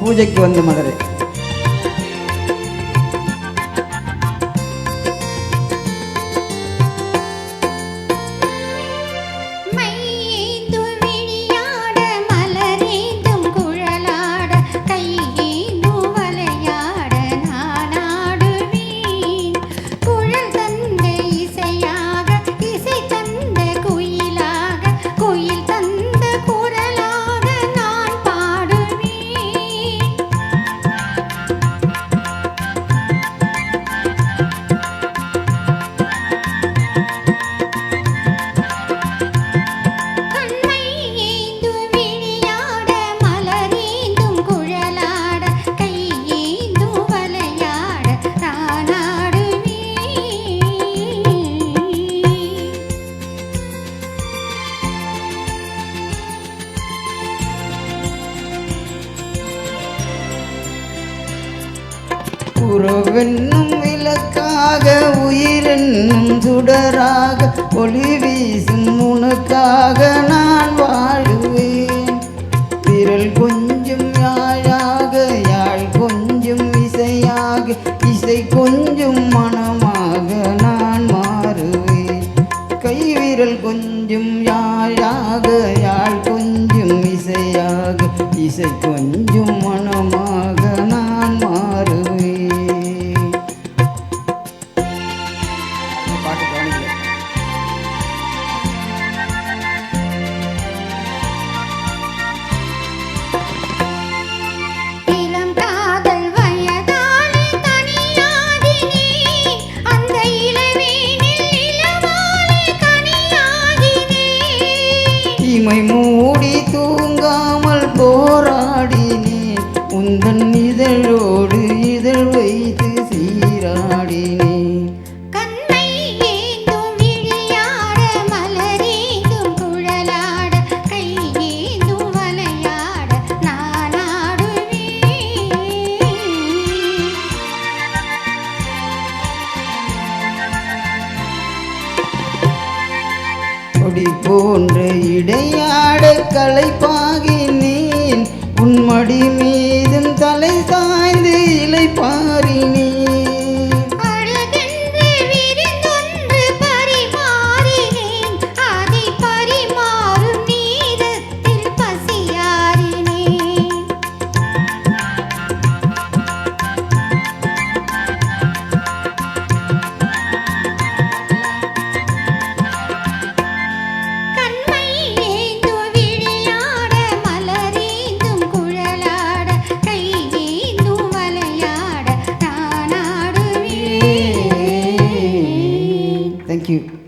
பூஜைக்கு வந்த மலரே. உறவென்னும் விளக்காக உயிரென்னும் சுடராக ஒளி வீசும் உனக்காக நான் வாழுவேன். விரல் கொஞ்சம் யாழாக யாழ் கொஞ்சம் இசையாக இசை கொஞ்சம் மனமாக நான் மாறுவேன். கைவிரல் கொஞ்சம் யாழாக யாழ் கொஞ்சம் இசையாக இசை கொஞ்சம் மனமாக நான் மாறுவேன். இமை மூடி தூங்காமல் போராடினேன். உந்தன் இதழோடு இதழ் வைத்து சீராடினேன். கண்ணை ஏந்தும் விழியாட மலரேந்தும் குழலாட கை ஏந்தும் வளையாட நான் ஆடுவேன். கொடி போன்ற இடையாட களைப்பாகினேன். உன் மடி மீதும் தலை சாய்ந்து இலை பாரினேன். அழகென்று விருந்தொன்று பரிமாறினேன். அதை பரிமாறும் நீரத்தில் பசியாறினேன். Thank you.